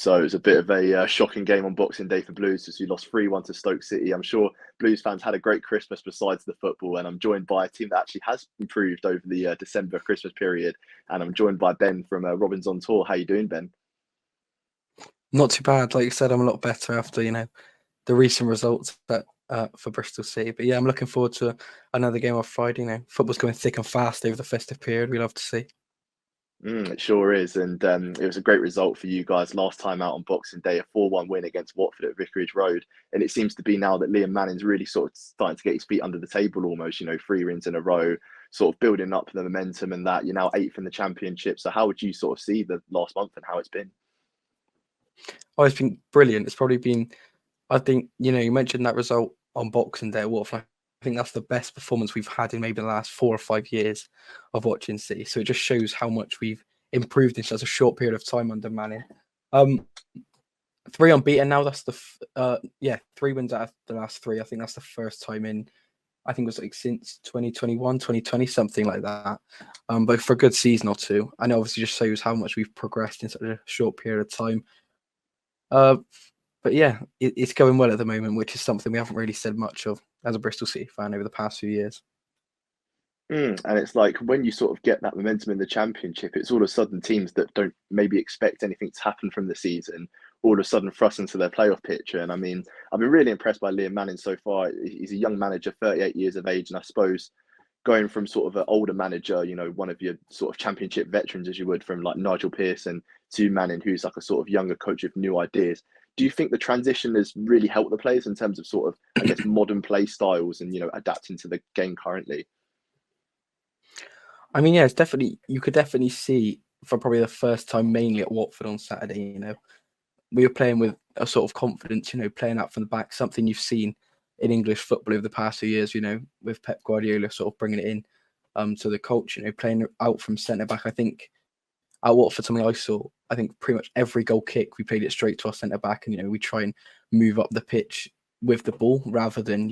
So it was a bit of a shocking game on Boxing Day for Blues as we lost 3-1 to Stoke City. I'm sure Blues fans had a great Christmas besides the football, and I'm joined by a team that actually has improved over the December Christmas period. And I'm joined by Ben from Robins on Tour. How you doing, Ben? Not too bad. Like you said, I'm a lot better after, the recent results for Bristol City. But yeah, I'm looking forward to another game on Friday. Football's going thick and fast over the festive period. We love to see. It sure is, and it was a great result for you guys last time out on Boxing Day, a 4-1 win against Watford at Vicarage Road. And it seems to be now that Liam Manning's really sort of starting to get his feet under the table almost, 3 wins in a row, sort of building up the momentum and that. You're now eighth in the Championship. So how would you sort of see the last month and how it's been? Oh, it's been brilliant. It's probably been, I think, you mentioned that result on Boxing Day at Watford. I think that's the best performance we've had in maybe the last 4 or 5 years of watching City. So it just shows how much we've improved in such a short period of time under Manning. 3 unbeaten now. That's 3 wins out of the last 3. I think that's the first time in, I think it was like since 2021, 2020, something like that. But for a good season or two, and it obviously just shows how much we've progressed in such a short period of time. But yeah, it's going well at the moment, which is something we haven't really said much of as a Bristol City fan over the past few years. And it's like when you sort of get that momentum in the Championship, it's all of a sudden teams that don't maybe expect anything to happen from the season all of a sudden thrust into their playoff picture. And I mean, I've been really impressed by Liam Manning so far. He's a young manager, 38 years of age, and I suppose going from sort of an older manager, one of your sort of Championship veterans, as you would from like Nigel Pearson, to Manning, who's like a sort of younger coach with new ideas. Do you think the transition has really helped the players in terms of sort of, I guess, modern play styles and, adapting to the game currently? I mean, yeah, you could definitely see for probably the first time mainly at Watford on Saturday, we were playing with a sort of confidence, playing out from the back, something you've seen in English football over the past few years, with Pep Guardiola sort of bringing it in to the culture, playing out from centre back. I think at Watford, something I saw, I think pretty much every goal kick, we played it straight to our centre back, and, we try and move up the pitch with the ball rather than,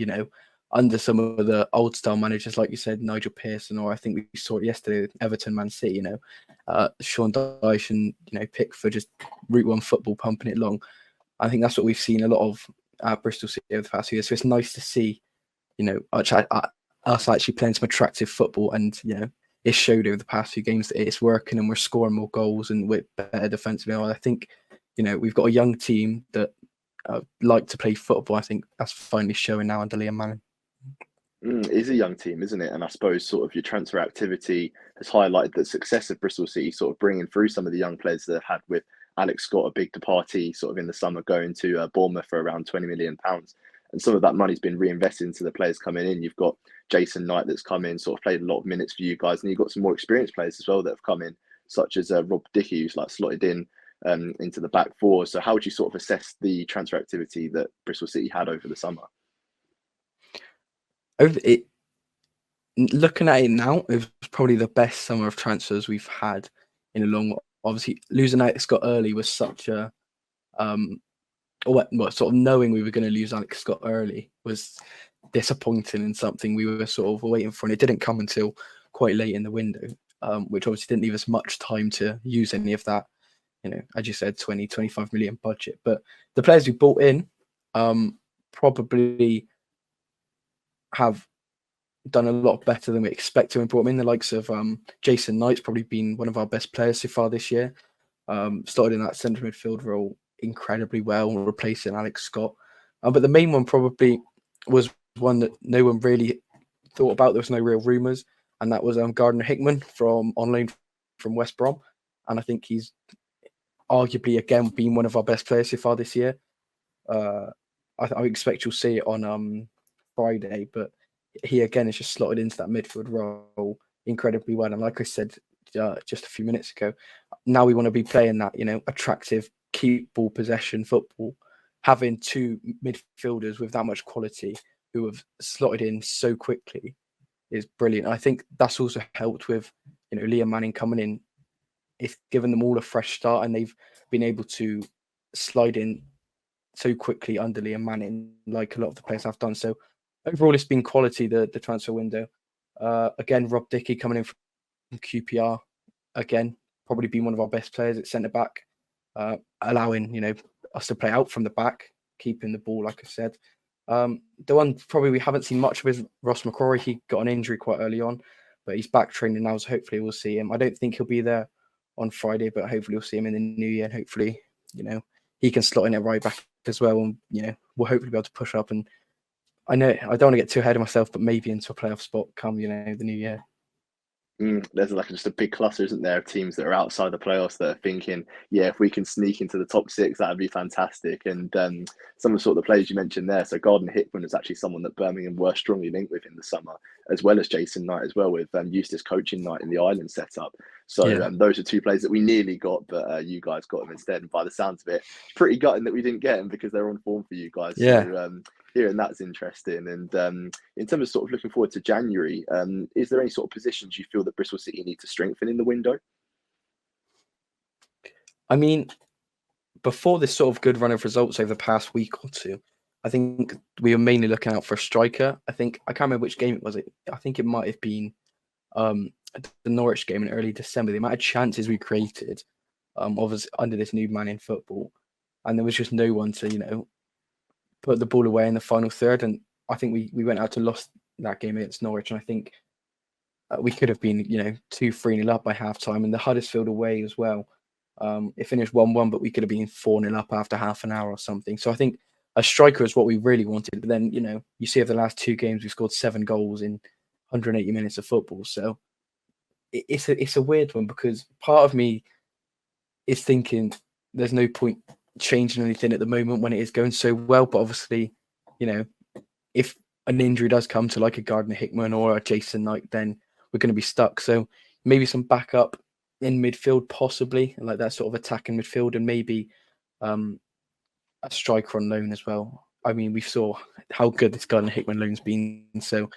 under some of the old style managers, like you said, Nigel Pearson, or I think we saw it yesterday, Everton, Man City, Sean Dyche and, Pickford just Route 1 football pumping it long. I think that's what we've seen a lot of at Bristol City over the past few years. So it's nice to see, us actually playing some attractive football, and, it showed over the past few games that it's working and we're scoring more goals and we're better defensively. I think, we've got a young team that like to play football. I think that's finally showing now under Liam Manning. It is a young team, isn't it? And I suppose sort of your transfer activity has highlighted the success of Bristol City, sort of bringing through some of the young players that they've had with Alex Scott, a big departee sort of in the summer, going to Bournemouth for around £20 million. And some of that money's been reinvested into the players coming in. You've got Jason Knight that's come in, sort of played a lot of minutes for you guys. And you've got some more experienced players as well that have come in, such as Rob Dickey, who's like slotted in into the back four. So how would you sort of assess the transfer activity that Bristol City had over the summer? Looking at it now, it was probably the best summer of transfers we've had in a long while. Obviously, losing Alex Scott early was such a, sort of knowing we were going to lose Alex Scott early was disappointing and something we were sort of waiting for. And it didn't come until quite late in the window, which obviously didn't leave us much time to use any of that, as you said, 25 million budget. But the players we bought in probably have done a lot better than we expected when we brought him in. The likes of Jason Knight's probably been one of our best players so far this year. Started in that centre midfield role incredibly well, replacing Alex Scott. But the main one probably was one that no one really thought about. There was no real rumours, and that was Gardner Hickman on loan from West Brom. And I think he's arguably, again, been one of our best players so far this year. I expect you'll see it on Friday, but he again is just slotted into that midfield role incredibly well. And like I said just a few minutes ago, now we want to be playing that, attractive, keep ball possession football. Having 2 midfielders with that much quality who have slotted in so quickly is brilliant. I think that's also helped with, Liam Manning coming in. It's given them all a fresh start, and they've been able to slide in so quickly under Liam Manning, like a lot of the players have done. So overall, it's been quality, the transfer window. Again, Rob Dickey coming in from QPR. Again, probably been one of our best players at centre-back. allowing us to play out from the back, keeping the ball, like I said. The one probably we haven't seen much of is Ross McCrory. He got an injury quite early on, but he's back training now, so hopefully we'll see him. I don't think he'll be there on Friday, but hopefully we'll see him in the new year, and hopefully he can slot in at right back as well, and we'll hopefully be able to push up. And I know I don't want to get too ahead of myself, but maybe into a playoff spot come the new year. There's like just a big cluster, isn't there, of teams that are outside the playoffs that are thinking, yeah, if we can sneak into the top six, that'd be fantastic. And some of the sort of the players you mentioned there, so Gardner Hickman is actually someone that Birmingham were strongly linked with in the summer, as well as Jason Knight as well, with Eustace coaching Knight in the Island setup. So those are two players that we nearly got, but you guys got them instead. And by the sounds of it, it's pretty gutting that we didn't get them because they're on form for you guys. Yeah. So hearing that's interesting. And in terms of sort of looking forward to January, is there any sort of positions you feel that Bristol City need to strengthen in the window? I mean, before this sort of good run of results over the past week or two, I think we were mainly looking out for a striker. I can't remember which game it was. I think it might have been the Norwich game in early December. The amount of chances we created, obviously under this new man in football, and there was just no one to put the ball away in the final third. And I think we went out to lost that game against Norwich, and I think we could have been 2-3-0 up by half time. And the Huddersfield away as well, it finished 1-1, but we could have been 4-0 up after half an hour or something. So I think a striker is what we really wanted. But then you see over the last two games we've scored 7 goals in 180 minutes of football. So it's a weird one, because part of me is thinking there's no point changing anything at the moment when it is going so well. But obviously, if an injury does come to like a Gardner Hickman or a Jason Knight, then we're going to be stuck. So maybe some backup in midfield, possibly, like that sort of attacking midfield, and maybe a striker on loan as well. I mean, we saw how good this Gardner Hickman loan's been. So,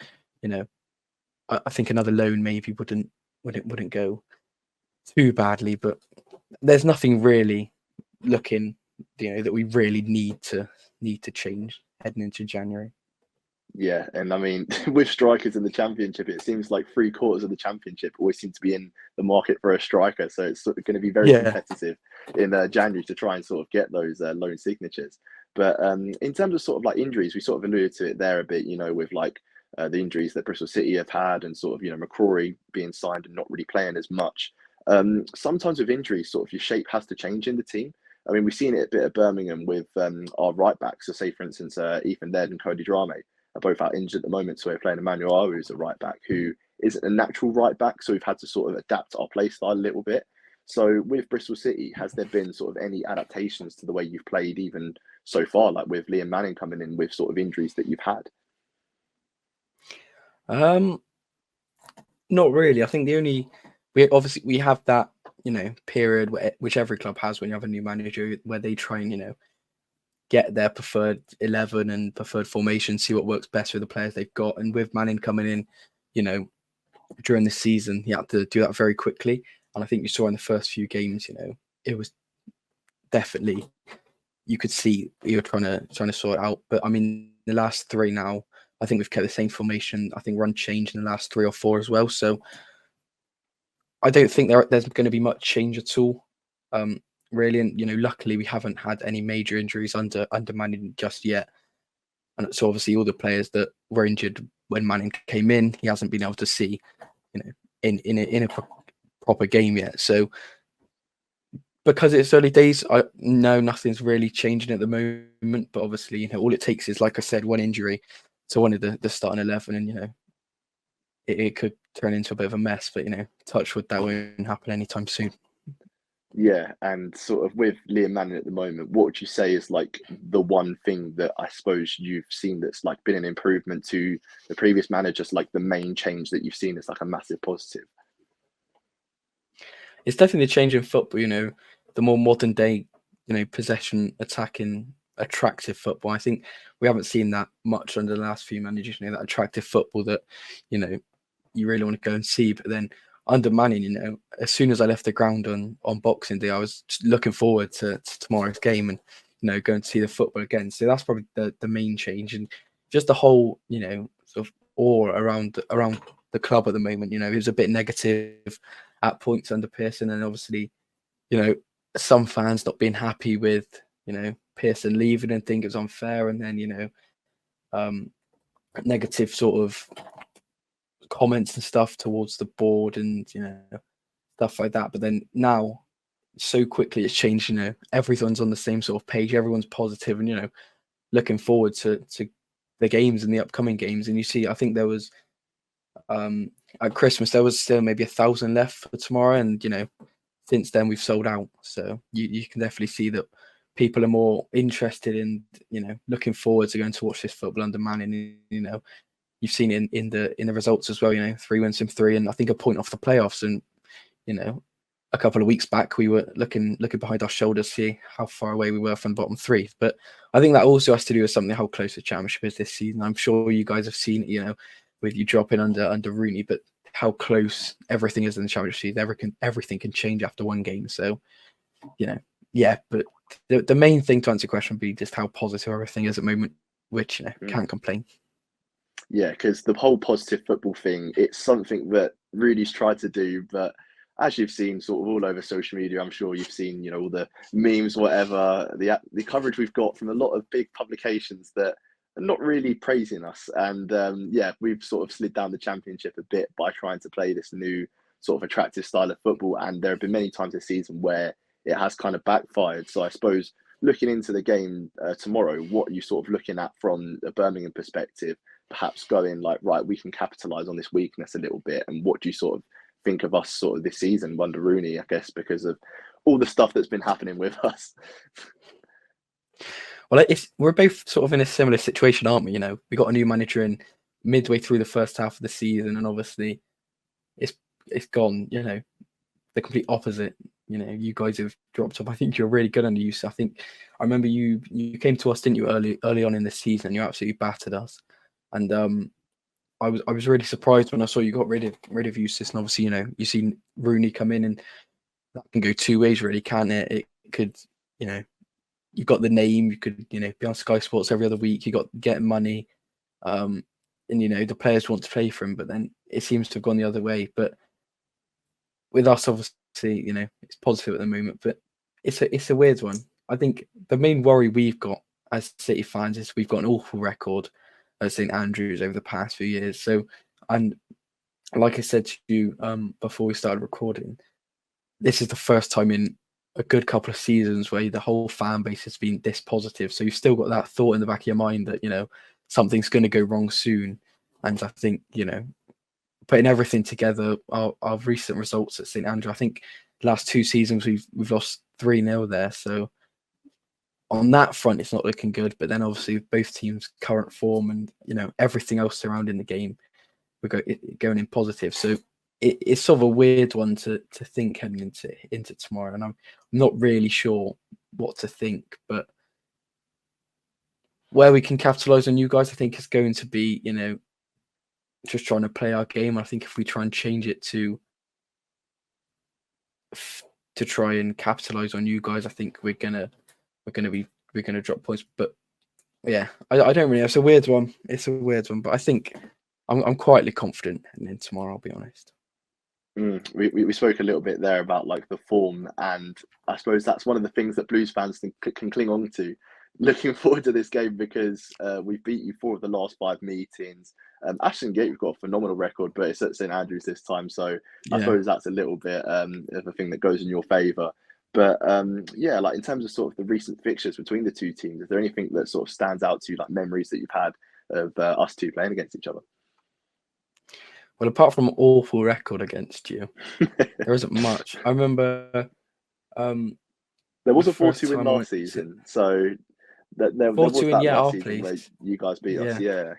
I think another loan maybe wouldn't go too badly. But there's nothing really looking that we really need to change heading into January. Yeah, and I mean, with strikers in the Championship, it seems like 3/4 of the Championship always seem to be in the market for a striker. So it's sort of going to be very competitive in January to try and sort of get those loan signatures. But in terms of sort of like injuries, we sort of alluded to it there a bit, with like the injuries that Bristol City have had, and sort of McCrory being signed and not really playing as much. Sometimes with injuries, sort of your shape has to change in the team. I mean, we've seen it a bit at Birmingham with our right backs. So say, for instance, Ethan Laird and Cody Drame are both out injured at the moment. So we're playing Emmanuel Awu, who's a right back, who isn't a natural right back. So we've had to sort of adapt our play style a little bit. So with Bristol City, has there been sort of any adaptations to the way you've played even so far, like with Liam Manning coming in with sort of injuries that you've had? Not really. I think we have that period which every club has when you have a new manager, where they try and get their preferred 11 and preferred formation, see what works best with the players they've got. And with Manning coming in, during the season, he had to do that very quickly. And I think you saw in the first few games, it was definitely, you could see you're trying to sort it out. But I mean, the last 3 now, I think we've kept the same formation. I think run changed in the last 3 or 4 as well. So I don't think there's going to be much change at all. Really, and luckily we haven't had any major injuries under Manning just yet. And so obviously all the players that were injured when Manning came in, he hasn't been able to see, in a proper game yet. So because it's early days, nothing's really changing at the moment. But obviously, all it takes is, like I said, one injury to one of the starting 11, and it could turn into a bit of a mess. But touch wood, that won't happen anytime soon. Yeah, and sort of with Liam Manning at the moment, what would you say is like the one thing that I suppose you've seen that's like been an improvement to the previous managers, like the main change that you've seen is like a massive positive? It's definitely a change in football, the more modern day, possession, attacking, attractive football. I think we haven't seen that much under the last few managers, that attractive football that, you really want to go and see. But then under Manning, as soon as I left the ground on Boxing Day, I was just looking forward to tomorrow's game and, going to see the football again. So that's probably the main change. And just the whole, sort of awe around the club at the moment, it was a bit negative at points under Pearson. And obviously, some fans not being happy with, Pearson leaving and think it's unfair, and then, negative sort of comments and stuff towards the board and, stuff like that. But then now, so quickly it's changed, everyone's on the same sort of page, everyone's positive and, looking forward to the games and the upcoming games. And you see, I think there was, at Christmas, there was still maybe 1,000 left for tomorrow. And, since then we've sold out. So you can definitely see that people are more interested in, looking forward to going to watch this football under Manning. You've seen in the results as well, 3 wins from 3, and I think a point off the playoffs. And, a couple of weeks back, we were looking behind our shoulders to see how far away we were from the bottom 3. But I think that also has to do with something, how close the championship is this season. I'm sure you guys have seen it, with you dropping under Rooney, but how close everything is in the championship season. Everything can change after one game. So, yeah. But the main thing to answer your question would be just how positive everything is at the moment, which can't complain. Yeah, because the whole positive football thing, it's something that Rooney's tried to do, but as you've seen sort of all over social media, I'm sure you've seen, all the memes, whatever, the coverage we've got from a lot of big publications that are not really praising us. And we've sort of slid down the championship a bit by trying to play this new sort of attractive style of football. And there have been many times this season where it has kind of backfired. So I suppose looking into the game tomorrow, what are you sort of looking at from a Birmingham perspective, perhaps going like, right, we can capitalise on this weakness a little bit? And what do you sort of think of us sort of this season under Rooney, I guess, because of all the stuff that's been happening with us? Well, we're both sort of in a similar situation, aren't we? We got a new manager in midway through the first half of the season, and obviously it's gone, the complete opposite. You guys have dropped off. I think you're really good under you. So I think I remember you came to us, didn't you, early on in the season? You absolutely battered us, and I was really surprised when I saw you got rid of Eustace. And obviously, you seen Rooney come in, and that can go two ways, really, can't it? It could, you've got the name, you could, be on Sky Sports every other week, you got getting money, and the players want to play for him, but then it seems to have gone the other way. But with us, obviously, it's positive at the moment, but it's a weird one. I think the main worry we've got as City fans is we've got an awful record at St Andrews over the past few years. So, and like I said to you before we started recording, this is the first time in a good couple of seasons where the whole fan base has been this positive. So you've still got that thought in the back of your mind that, something's going to go wrong soon. And I think, putting everything together, our recent results at St Andrew, I think the last 2 seasons we've lost 3-0 there. So on that front, it's not looking good. But then obviously both teams' current form and, everything else surrounding the game, we're going in positive. So it's sort of a weird one to think heading into tomorrow. And I'm not really sure what to think. But where we can capitalise on you guys, I think, is going to be, just trying to play our game. I think if we try and change it to try and capitalize on you guys, I think we're gonna drop points. But yeah, I don't really know. It's a weird one. But I think I'm quietly confident heading in tomorrow, I'll be honest. We spoke a little bit there about like the form, and I suppose that's one of the things that Blues fans can cling on to. Looking forward to this game because we beat you 4 of the last 5 meetings. Ashton Gate, we've got a phenomenal record, but it's at St Andrews this time, so I suppose that's a little bit of a thing that goes in your favour. But like in terms of sort of the recent fixtures between the two teams, is there anything that sort of stands out to you, like memories that you've had of us two playing against each other? Well, apart from an awful record against you, there isn't much. I remember there was a 4-2 win last season, so there was that last season where you guys beat us. Yeah.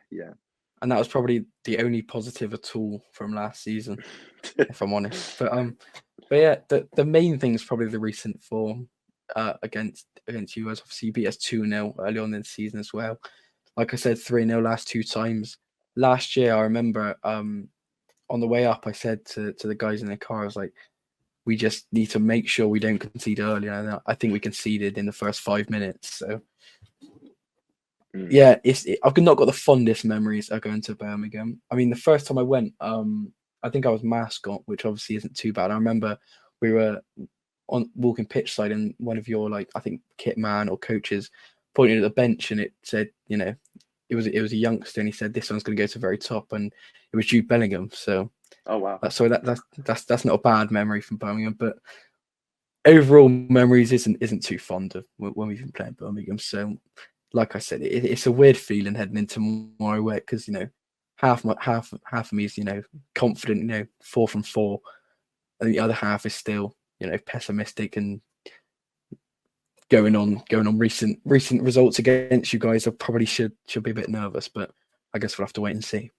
And that was probably the only positive at all from last season, if I'm honest. But yeah, the main thing is probably the recent form against you guys. Obviously, you beat us 2-0 early on in the season as well. Like I said, 3-0 last 2 times. Last year, I remember on the way up, I said to the guys in the car, I was like, we just need to make sure we don't concede early. And I think we conceded in the first 5 minutes. So yeah, I've not got the fondest memories of going to Birmingham. I mean, the first time I went, I think I was mascot, which obviously isn't too bad. I remember we were on walking pitch side, and one of your like I think kit man or coaches pointed at the bench, and it said, it was a youngster, and he said this one's going to go to the very top, and it was Jude Bellingham. So Oh wow. that's not a bad memory from Birmingham, but overall memories isn't too fond of when we've been playing Birmingham. So, like I said, it's a weird feeling heading into tomorrow, where because half of me is confident, 4 from 4, and the other half is still pessimistic and going on recent results against you guys. I probably should be a bit nervous, but I guess we'll have to wait and see.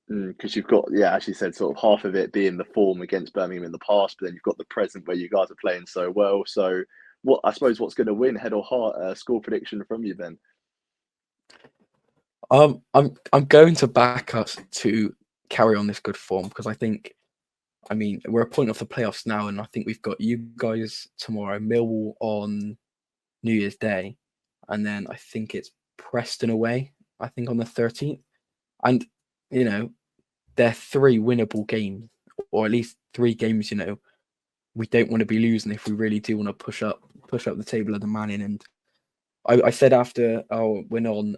Because you've got, as you said, sort of half of it being the form against Birmingham in the past, but then you've got the present where you guys are playing so well. So, what's going to win, head or heart? Score prediction from you then. I'm going to back us to carry on this good form, because I mean, we're a point off the playoffs now, and I think we've got you guys tomorrow, Millwall on New Year's Day, and then I think it's Preston away, I think on the 13th. And, they're 3 winnable games, or at least 3 games, we don't want to be losing if we really do want to push up the table of the Manning. And I said after our win on,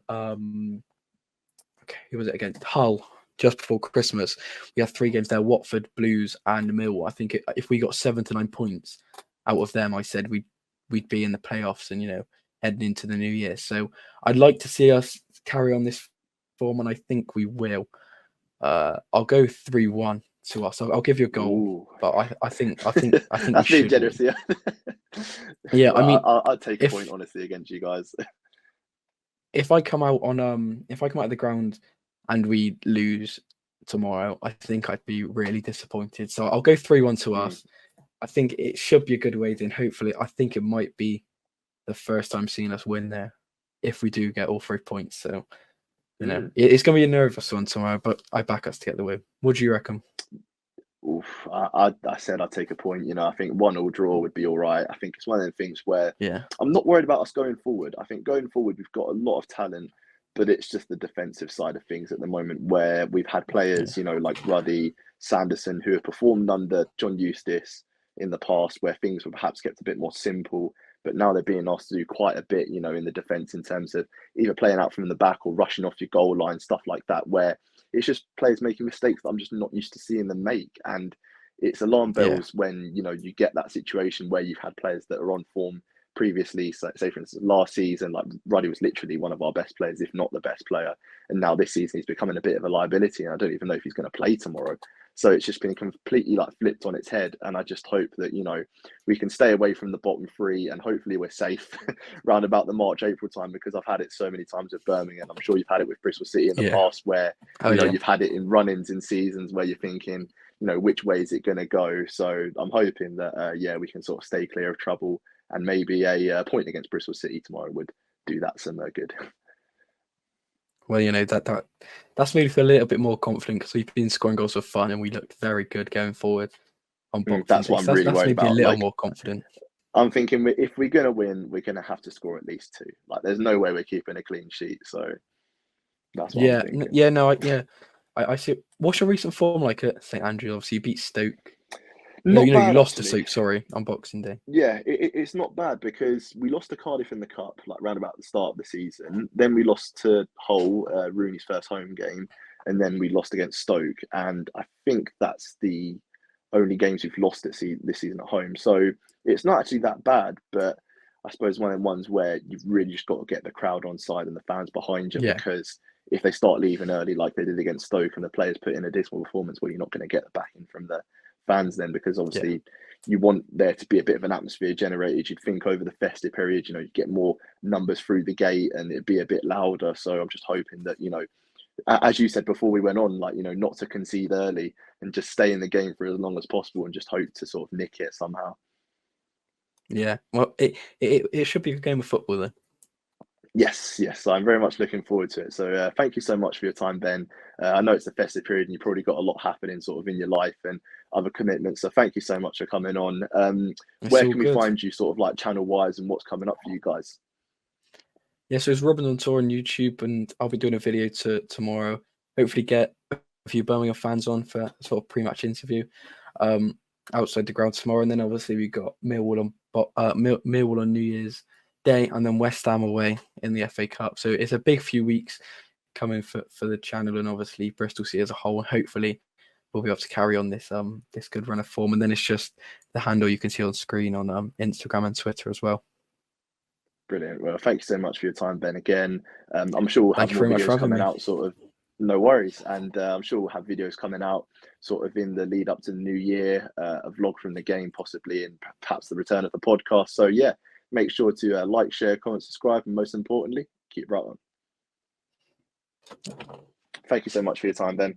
who was it against? Hull, just before Christmas. We had 3 games there: Watford, Blues, and Millwall. I think if we got 7 to 9 points out of them, I said we'd be in the playoffs and heading into the new year. So I'd like to see us carry on this form, and I think we will. I'll go 3-1 to us. I'll give you a goal. Ooh. But I think that's being generous. Yeah. Yeah, well, I mean, I'd take a point honestly against you guys. If I come out of the ground and we lose tomorrow, I think I'd be really disappointed. So I'll go 3-1 to us. I think it should be a good way. Then hopefully, I think it might be the first time seeing us win there, if we do get all 3 points. So it's going to be a nervous one tomorrow, but I back us to get the win. What do you reckon? Oof, I said I'd take a point. I think 1-1 draw would be all right. I think it's one of the things where I'm not worried about us going forward. I think going forward, we've got a lot of talent, but it's just the defensive side of things at the moment, where we've had players, like Ruddy, Sanderson, who have performed under John Eustace in the past, where things were perhaps kept a bit more simple. But now they're being asked to do quite a bit, in the defence, in terms of either playing out from the back or rushing off your goal line, stuff like that, where it's just players making mistakes that I'm just not used to seeing them make. And it's alarm bells when, you get that situation where you've had players that are on form previously. So, say, for instance, last season, like Ruddy was literally one of our best players, if not the best player. And now this season, he's becoming a bit of a liability. And I don't even know if he's going to play tomorrow. So it's just been completely flipped on its head. And I just hope that, we can stay away from the bottom 3, and hopefully we're safe round about the March, April time, because I've had it so many times with Birmingham. I'm sure you've had it with Bristol City in the past, where, you've had it in run-ins in seasons where you're thinking, which way is it going to go? So I'm hoping that, we can sort of stay clear of trouble, and maybe a point against Bristol City tomorrow would do that some good. Well, that's made me feel a little bit more confident, because we've been scoring goals for fun and we looked very good going forward on Boxing That's what I'm really worried about. That's made me a little more confident. I'm thinking if we're going to win, we're going to have to score at least 2. There's no way we're keeping a clean sheet. So that's what I'm thinking. I see. What's your recent form like at St Andrews? Obviously, you beat Stoke. Not bad, you lost actually. to Stoke, sorry, on Boxing Day. Yeah, it's not bad, because we lost to Cardiff in the Cup, round about the start of the season. Then we lost to Hull, Rooney's first home game, and then we lost against Stoke. And I think that's the only games we've lost this season at home. So it's not actually that bad, but I suppose one of the ones where you've really just got to get the crowd on side and the fans behind you, because if they start leaving early like they did against Stoke and the players put in a dismal performance, well, you're not going to get the backing from the fans then, because obviously you want there to be a bit of an atmosphere generated. You'd think over the festive period, you'd get more numbers through the gate and it'd be a bit louder. So I'm just hoping that, as you said before we went on, not to concede early and just stay in the game for as long as possible and just hope to sort of nick it somehow. Yeah, well, it should be a game of football then. Yes, I'm very much looking forward to it. So thank you so much for your time, Ben. I know it's the festive period and you've probably got a lot happening sort of in your life and other commitments. So thank you so much for coming on. Where can we find you sort of channel-wise, and what's coming up for you guys? Yeah, so it's Robin on Tour on YouTube, and I'll be doing a video tomorrow. Hopefully get a few Birmingham fans on for sort of pre-match interview. outside the ground tomorrow, and then obviously we got Millwall on New Year's Day, and then West Ham away in the FA Cup. So it's a big few weeks coming for the channel, and obviously Bristol City as a whole. And hopefully we'll be able to carry on this this good run of form. And then it's just the handle you can see on screen on Instagram and Twitter as well. Brilliant. Well, thank you so much for your time, Ben. Again, I'm sure we'll Thank have you more very much for videos having coming me. out, sort of. No worries, and I'm sure we'll have videos coming out, sort of in the lead up to the new year, a vlog from the game, possibly, and perhaps the return of the podcast. So yeah, make sure to like, share, comment, subscribe, and most importantly, keep right on. Thank you so much for your time, Ben.